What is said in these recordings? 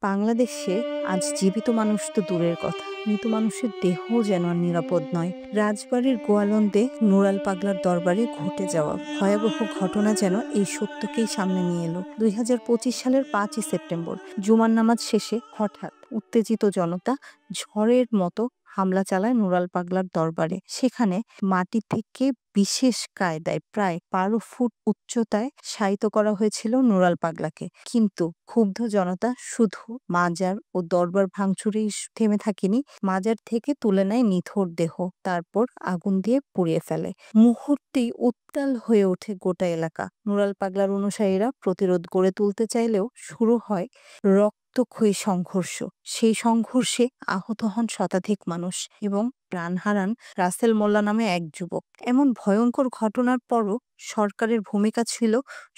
বাংলাদেশে আজ জীবিত মানুষ তো দূরের কথা, মৃত মানুষের দেহও যেন আর নিরাপদ নয়। রাজবাড়ির গোয়ালন্দে নুরাল পাগলার দরবারে ঘটে যাওয়া ভয়াবহ ঘটনা যেন এই সত্যকেই সামনে নিয়ে এলো। 2025 সালের 5ই সেপ্টেম্বর জুমার নামাজ শেষে হঠাৎ উত্তেজিত জনতা ঝড়ের মতো হামলা চালায় নুরাল পাগলার দরবারে। সেখানে মাটি থেকে বিশেষ কায়দায় প্রায় 12 ফুট উচ্চতায় শায়িত করা হয়েছিল নুরাল পাগলাকে। কিন্তু ক্ষুব্ধ জনতা শুধু মাজার ও দরবার ভাঙচুরেই থেমে থাকেনি, মাজার থেকে তুলে নেয় নিথর দেহ, তারপর আগুন দিয়ে পুড়িয়ে ফেলে। মুহূর্তেই উত্তাল হয়ে ওঠে গোটা এলাকা। নুরাল পাগলার অনুসারীরা প্রতিরোধ গড়ে তুলতে চাইলেও শুরু হয় রক্তক্ষয়ী সংঘর্ষ। সেই সংঘর্ষে আহত হন শতাধিক মানুষ এবং প্রাণ হারান রাসেল মোল্লা নামে এক যুবক। এমন ভয়ঙ্কর ঘটনার পরও সরকারের ভূমিকা ছিল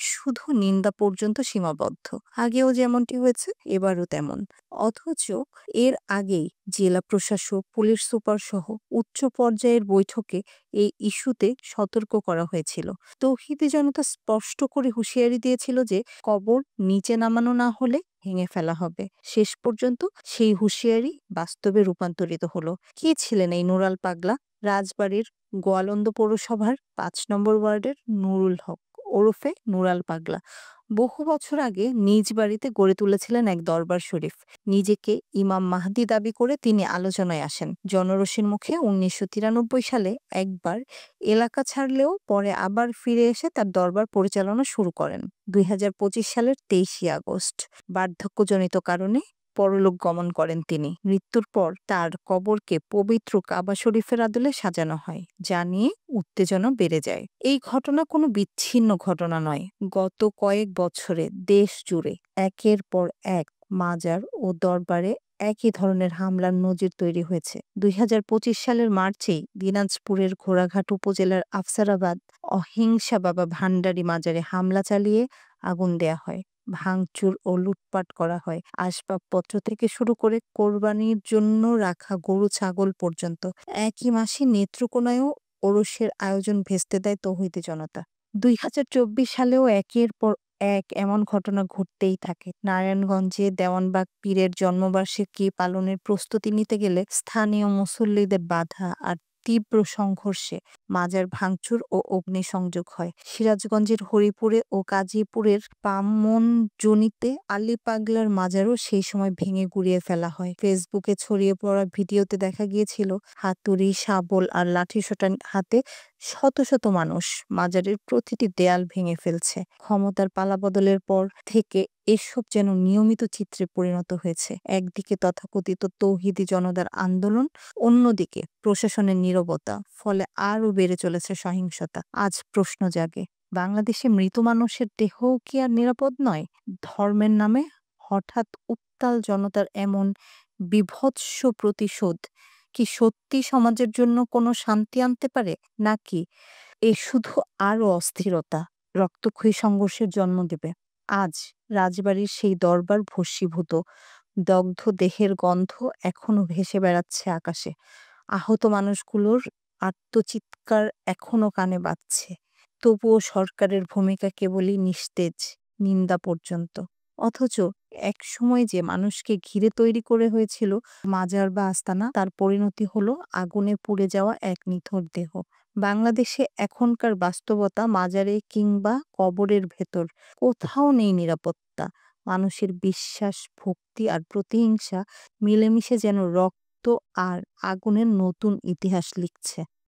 শুধু নিন্দা পর্যন্ত সীমাবদ্ধ। আগেও যেমনটি হয়েছে এবারও তেমন। অথচ এর আগেই জেলা প্রশাসক, পুলিশ সুপার সহ উচ্চ পর্যায়ের বৈঠকে এই ইস্যুতে সতর্ক করা হয়েছিল। তৌহিদি জনতা স্পষ্ট করে হুঁশিয়ারি দিয়েছিল যে কবর নিচে নামানো না হলে ভেঙে ফেলা হবে। শেষ পর্যন্ত সেই হুঁশিয়ারি বাস্তবে রূপান্তরিত হলো। কে ছিলেন এই নুরাল পাগলা? রাজবাড়ির গোয়ালন্দ পৌরসভার 5 নম্বর ওয়ার্ডের নুরুল হক ওরফে নুরাল পাগলা। বহু বছর আগে নিজ বাড়িতে গড়ে তুলেছিলেন এক দরবার শরীফ। নিজেকে ইমাম মাহদি দাবি করে তিনি আলোচনায় আসেন। জনরোষের মুখে 1993 সালে একবার এলাকা ছাড়লেও পরে আবার ফিরে এসে তার দরবার পরিচালনা শুরু করেন। 2025 সালের 23 আগস্ট বার্ধক্যজনিত কারণে পরলোক গমন করেন তিনি। মৃত্যুর পর তার কবরকে পবিত্র কাবা শরীফের আদলে সাজানো হয়, যা নিয়ে উত্তেজনা বেড়ে যায়। এই ঘটনা কোনো বিচ্ছিন্ন ঘটনা নয়। গত কয়েক বছরে দেশ জুড়ে একের পর এক মাজার ও দরবারে একই ধরনের হামলার নজির তৈরি হয়েছে। 2025 সালের মার্চেই দিনাজপুরের ঘোড়াঘাট উপজেলার আফসারাবাদ অহিংসা বাবা ভান্ডারী মাজারে হামলা চালিয়ে আগুন দেয়া হয়, ভাঙচুর ও লুটপাট করা হয়। আসবাবপত্র থেকে শুরু করে কোরবানির জন্য রাখা গরু ছাগল পর্যন্ত। একই মাসে নেত্রকোনায়ও ওরসের আয়োজন ভেস্তে দেয় তৌহিদি জনতা। 2024 সালেও একের পর এক এমন ঘটনা ঘটতেই থাকে। নারায়ণগঞ্জে দেওয়ানবাগ পীরের জন্মবার্ষিকী পালনের প্রস্তুতি নিতে গেলে স্থানীয় মুসল্লিদের বাধা আর তীব্র সংঘর্ষে মাজার ভাঙচুর ও অগ্নিসংযোগ হয়। সিরাজগঞ্জের হরিপুরে ও কাজীপুরের পামনজনীতে আলী পাগলার মাজারও সেই সময় ভেঙে গুঁড়িয়ে ফেলা হয়। ফেসবুকে ছড়িয়ে পড়া ভিডিওতে দেখা গিয়েছিল হাতুড়ি, শাবল আর লাঠিসোঁটা হাতে শত শত মানুষ মাজারের প্রতিটি দেয়াল ভেঙে ফেলছে। ক্ষমতার পালাবদলের পর থেকে এসব যেন নিয়মিত চিত্রে পরিণত হয়েছে। একদিকে তথাকথিত তৌহিদি জনতার আন্দোলন, অন্যদিকে প্রশাসনের নীরবতা, ফলে আরও বেড়ে চলেছে সহিংসতা। আজ প্রশ্ন জাগে, বাংলাদেশে মৃত মানুষের দেহও কি আর নিরাপদ নয়? ধর্মের নামে হঠাৎ উত্তাল জনতার এমন বীভৎস প্রতিশোধ কি সত্যি সমাজের জন্য কোনো শান্তি আনতে পারে, নাকি এ শুধু আরও অস্থিরতা, রক্তক্ষয়ী সংঘর্ষের জন্ম দেবে? আজ রাজবাড়ির সেই দরবার ভস্মীভূত, দগ্ধ দেহের গন্ধ এখনো ভেসে বেড়াচ্ছে আকাশে। আহত মানুষগুলোর আর্তচিৎকার এখনো কানে বাজছে। তবুও সরকারের ভূমিকা কেবলই নিস্তেজ, নিন্দা পর্যন্ত। অথচ একসময় যে মানুষকে ঘিরে তৈরি করে হয়েছিল মাজার বা আস্তানা, তার পরিণতি হলো আগুনে পুড়ে যাওয়া এক নিথর দেহ। বাংলাদেশে এখনকার বাস্তবতা, মাজারে কিংবা কবরের ভেতর কোথাও নেই নিরাপত্তা। মানুষের বিশ্বাস, ভক্তি আর প্রতিহিংসা মিলেমিশে যেন রক্ত আর আগুনের নতুন ইতিহাস লিখছে।